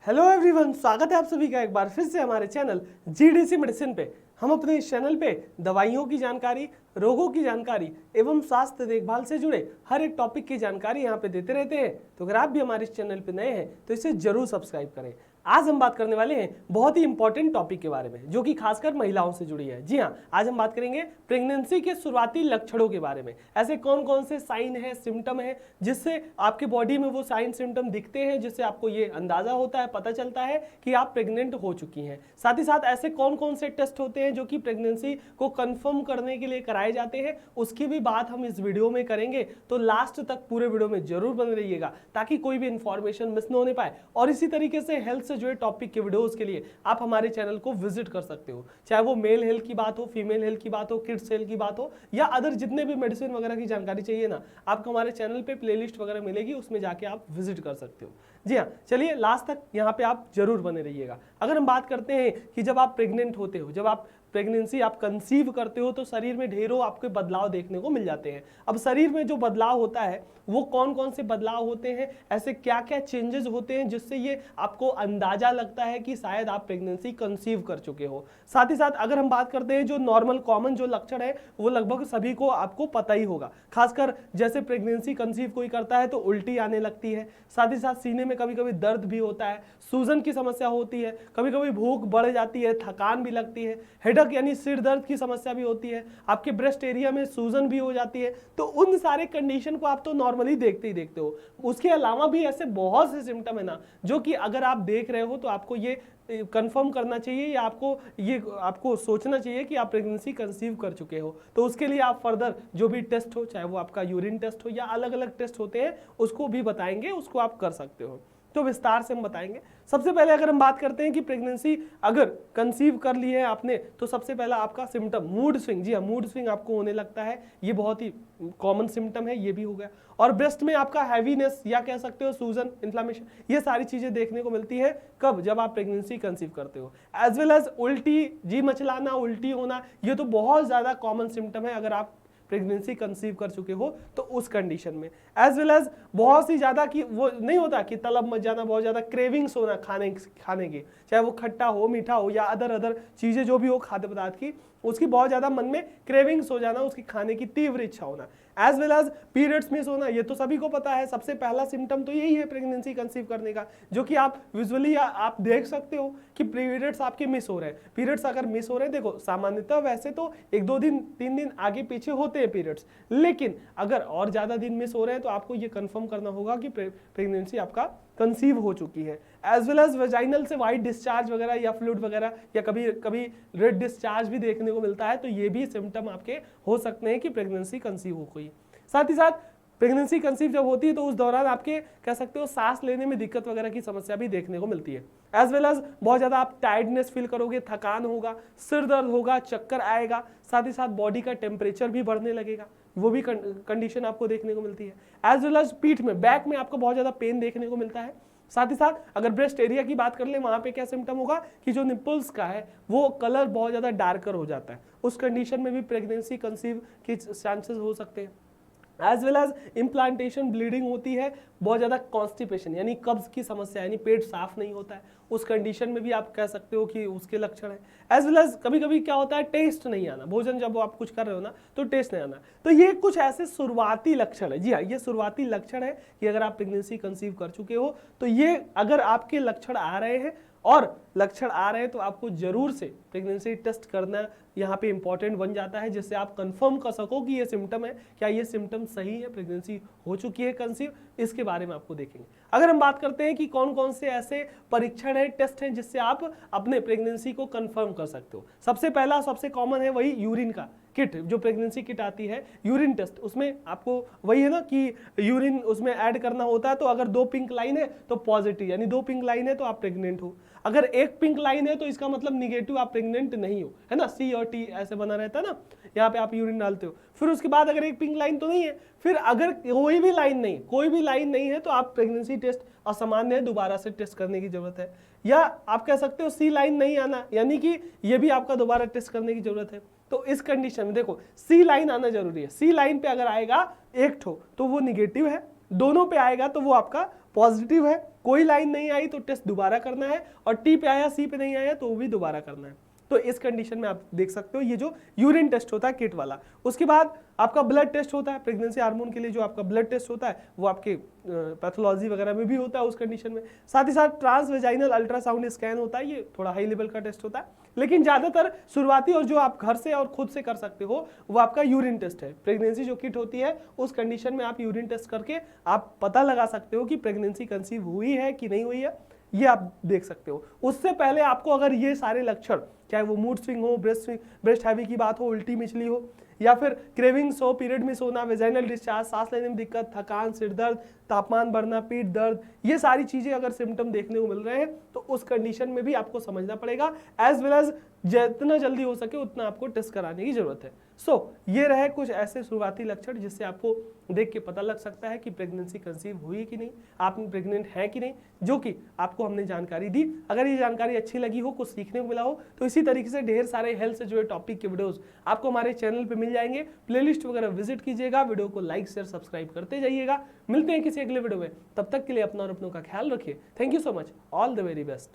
Hello everyone, स्वागत है आप सभी का एक बार फिर से हमारे चैनल जीडीसी मेडिसिन पे। हम अपने इस चैनल पे दवाइयों की जानकारी, रोगों की जानकारी एवं स्वास्थ्य देखभाल से जुड़े हर एक टॉपिक की जानकारी यहाँ पे देते रहते हैं। तो अगर आप भी हमारे इस चैनल पे नए हैं तो इसे जरूर सब्सक्राइब करें। आज हम बात करने वाले हैं बहुत ही इंपॉर्टेंट टॉपिक के बारे में, जो कि खासकर महिलाओं से जुड़ी है। जी हाँ, आज हम बात करेंगे प्रेगनेंसी के शुरुआती लक्षणों के बारे में। ऐसे कौन कौन से साइन है, सिम्टम है, जिससे आपके बॉडी में वो साइन सिम्टम दिखते हैं, जिससे आपको ये अंदाजा होता है, पता चलता है कि आप प्रेग्नेंट हो चुकी हैं। साथ ही साथ ऐसे कौन कौन से टेस्ट होते हैं जो कि प्रेगनेंसी को कंफर्म करने के लिए कराए जाते हैं, उसकी भी बात हम इस वीडियो में करेंगे। तो लास्ट तक पूरे वीडियो में जरूर बने रहिएगा ताकि कोई भी इंफॉर्मेशन मिस न होने पाए। और इसी तरीके से हेल्थ से जुड़े टॉपिक के वीडियोस के लिए आप हमारे चैनल को विजिट कर सकते हो, चाहे वो मेल हेल्थ की बात हो, फीमेल हेल्थ की बात हो, किड्स हेल्थ की बात हो, या अदर जितने भी मेडिसिन वगैरह की जानकारी चाहिए ना, आपको हमारे चैनल पे प्लेलिस्ट वगैरह मिलेगी, उसमें जाके आप विजिट कर सकते हो। जी हाँ, चलिए लास्ट तक यहाँ पे आप जरूर बने रहिएगा। अगर हम बात करते हैं कि जब आप प्रेग्नेंट होते हो, जब आप प्रेगनेंसी आप कंसीव करते हो, तो शरीर में ढेरों आपके बदलाव देखने को मिल जाते हैं। अब शरीर में जो बदलाव होता है वो कौन कौन से बदलाव होते हैं, ऐसे क्या क्या चेंजेस होते हैं जिससे ये आपको अंदाजा लगता है कि शायद आप प्रेगनेंसी कंसीव कर चुके हो। साथ ही साथ अगर हम बात करते हैं जो नॉर्मल कॉमन जो लक्षण है, वो लगभग सभी को आपको पता ही होगा। खासकर जैसे प्रेगनेंसी कंसीव कोई करता है तो उल्टी आने लगती है, साथ ही साथ सीने में कभी कभी दर्द भी होता है, सूजन की समस्या होती है, कभी कभी भूख बढ़ जाती है, थकान भी लगती है, हेडेक यानी सिर दर्द की समस्या भी होती है, आपके ब्रेस्ट एरिया में सूजन भी हो जाती है। तो उन सारे कंडीशन को आप तो नॉर्मली देखते ही देखते हो। उसके अलावा भी ऐसे बहुत से सिम्टम है ना, जो कि अगर आप देख रहे हो तो आपको ये कंफर्म करना चाहिए या आपको सोचना चाहिए कि आप प्रेगनेंसी कंसीव कर चुके हो। तो उसके लिए आप फर्दर जो भी टेस्ट हो, चाहे वो आपका यूरिन टेस्ट हो या अलग अलग टेस्ट होते हैं, उसको भी बताएंगे, उसको आप कर सकते हो। तो विस्तार से हम बताएंगे। सबसे पहले अगर हम बात करते हैं कि प्रेगनेंसी अगर कंसीव कर ली है आपने, तो सबसे पहला आपका सिम्टम मूड स्विंग। जी हाँ, मूड स्विंग आपको होने लगता है, ये बहुत ही कॉमन सिम्टम है, ये भी हो गया। और ब्रेस्ट में आपका हैवीनेस या कह सकते हो सूजन, इन्फ्लामेशन, ये सारी चीजें देखने को मिलती है कब, जब आप प्रेगनेंसी कंसीव करते हो। एज वेल एज उल्टी, जी मचलाना, उल्टी होना, ये तो बहुत ज्यादा कॉमन सिम्टम है अगर आप प्रेगनेंसी कंसीव कर चुके हो तो उस कंडीशन में। एज वेल एज बहुत सी ज्यादा की वो नहीं होता कि तलब मच जाना, बहुत ज्यादा क्रेविंग्स होना खाने की, चाहे वो खट्टा हो, मीठा हो या अदर चीजें जो भी हो खाद्य पदार्थ की, उसकी बहुत ज्यादा मन में क्रेविंग्स हो जाना, उसकी खाने की तीव्र इच्छा होना। As well as periods miss होना, ये तो सभी को पता है, सबसे पहला सिम्टम तो यही है प्रेगनेंसी कंसीव करने का, जो कि आप विजुअली आप देख सकते हो कि पीरियड्स आपके मिस हो रहे हैं। पीरियड्स अगर मिस हो रहे हैं, देखो सामान्यतः वैसे तो 1-2 दिन 3 दिन आगे पीछे होते हैं पीरियड्स, लेकिन अगर और ज्यादा दिन मिस हो रहे हैं तो आपको ये कंफर्म करना होगा कि प्रेगनेंसी आपका कंसीव हो चुकी है। एज वेल एज वेजाइनल से वाइट डिस्चार्ज वगैरह या फ्लूइड वगैरह या कभी कभी रेड डिस्चार्ज भी देखने को मिलता है, तो ये भी सिम्टम आपके हो सकते हैं कि प्रेगनेंसी कंसीव हो गई। साथ ही साथ प्रेगनेंसी कंसीव जब होती है तो उस दौरान आपके कह सकते हो सांस लेने में दिक्कत वगैरह की समस्या भी देखने को मिलती है। एज वेल एज बहुत ज्यादा आप टायर्डनेस फील करोगे, थकान होगा, सिर दर्द होगा, चक्कर आएगा, साथ ही साथ बॉडी का टेम्परेचर भी बढ़ने लगेगा, वो भी कंडीशन आपको देखने को मिलती है। एज वेल एज पीठ में, बैक में आपको बहुत ज्यादा पेन देखने को मिलता है। साथ ही साथ अगर ब्रेस्ट एरिया की बात कर ले, वहां पे क्या सिम्टम होगा कि जो निपल्स का है वो कलर बहुत ज्यादा डार्कर हो जाता है। उस कंडीशन में भी प्रेगनेंसी कंसीव के चांसेस हो सकते हैं। As well as implantation, bleeding होती है, बहुत ज्यादा कॉन्स्टिपेशन यानी कब्ज की समस्या, यानी पेट साफ नहीं होता है, उस कंडीशन में भी आप कह सकते हो कि उसके लक्षण है। एज वेल एज कभी कभी क्या होता है, टेस्ट नहीं आना, भोजन जब आप कुछ कर रहे हो ना तो टेस्ट नहीं आना। तो ये कुछ ऐसे शुरुआती लक्षण है। जी हाँ, ये शुरुआती लक्षण है कि अगर आप प्रेगनेंसी कंसीव कर चुके हो तो ये अगर आपके लक्षण आ रहे हैं और लक्षण आ रहे हैं तो आपको जरूर से प्रेगनेंसी टेस्ट करना यहाँ पे इंपॉर्टेंट बन जाता है, जिससे आप कंफर्म कर सको कि ये सिम्टम है, क्या ये सिम्टम सही है, प्रेगनेंसी हो चुकी है कंसीव, इसके बारे में आपको देखेंगे। अगर हम बात करते हैं कि कौन कौन से ऐसे परीक्षण है, टेस्ट हैं जिससे आप अपने प्रेगनेंसी को कंफर्म कर सकते हो। सबसे पहला, सबसे कॉमन है वही यूरिन का किट, जो प्रेगनेंसी किट आती है, यूरिन टेस्ट। उसमें आपको वही है ना कि यूरिन उसमें ऐड करना होता है, तो अगर 2 पिंक लाइन है तो पॉजिटिव, यानी 2 पिंक लाइन है तो आप प्रेग्नेंट हो। अगर 1 पिंक लाइन है तो इसका मतलब निगेटिव, आप प्रेग्नेंट नहीं हो, है ना, C और T ऐसे बना रहता है ना, यहाँ पे आप यूरिन डालते हो। फिर उसके बाद अगर 1 पिंक लाइन तो नहीं है, फिर अगर कोई भी लाइन नहीं है तो आप प्रेगनेंसी टेस्ट असामान्य है, दोबारा से टेस्ट करने की जरूरत है। या आप कह सकते हो C लाइन नहीं आना, यानी कि ये भी आपका दोबारा टेस्ट करने की जरूरत है। तो इस कंडीशन में देखो C लाइन आना जरूरी है। C लाइन पे अगर आएगा 1 ठो तो वो निगेटिव है, दोनों पे आएगा तो वो आपका पॉजिटिव है, कोई लाइन नहीं आई तो टेस्ट दोबारा करना है, और टी पे आया, सी पे नहीं आया तो वो भी दोबारा करना है। तो इस कंडीशन में आप देख सकते हो ये जो यूरिन टेस्ट होता है किट वाला। उसके बाद आपका ब्लड टेस्ट होता है प्रेगनेंसी हार्मोन के लिए, जो आपका ब्लड टेस्ट होता है वो आपके पैथोलॉजी वगैरह में भी होता है उस कंडीशन में। साथ ही साथ ट्रांसवेजाइनल अल्ट्रासाउंड स्कैन होता है, ये थोड़ा हाई लेवल का टेस्ट होता है, लेकिन ज्यादातर शुरुआती और जो आप घर से और खुद से कर सकते हो वो आपका यूरिन टेस्ट है। प्रेगनेंसी जो किट होती है उस कंडीशन में आप यूरिन टेस्ट करके आप पता लगा सकते हो कि प्रेगनेंसी कंसीव हुई है कि नहीं हुई है, ये आप देख सकते हो। उससे पहले आपको अगर ये सारे लक्षण, चाहे वो मूड स्विंग हो, ब्रेस्ट हैवी की बात हो, उल्टी मिचली हो, या फिर क्रेविंग्स हो, पीरियड मिस होना, वेजाइनल डिस्चार्ज, सांस लेने में दिक्कत, थकान, सिर दर्द, तापमान बढ़ना, पीठ दर्द, ये सारी चीजें अगर सिम्टम देखने को मिल रहे हैं तो उस कंडीशन में भी आपको समझना पड़ेगा, एज वेल एज जितना जल्दी हो सके उतना आपको टेस्ट कराने की जरूरत है। ये रहे कुछ ऐसे शुरुआती लक्षण जिससे आपको देख के पता लग सकता है कि प्रेगनेंसी कंसीव हुई कि नहीं, आप प्रेग्नेंट हैं कि नहीं, जो कि आपको हमने जानकारी दी। अगर ये जानकारी अच्छी लगी हो, कुछ सीखने को मिला हो, तो इसी तरीके से ढेर सारे हेल्थ से जुड़े टॉपिक के वीडियोस आपको हमारे चैनल पे मिल जाएंगे। प्लेलिस्ट वगैरह विजिट कीजिएगा, वीडियो को लाइक शेयर सब्सक्राइब करते जाइएगा। मिलते हैं किसी अगले वीडियो में, तब तक के लिए अपना और अपनों का ख्याल रखिए। Thank you so much, all the very best.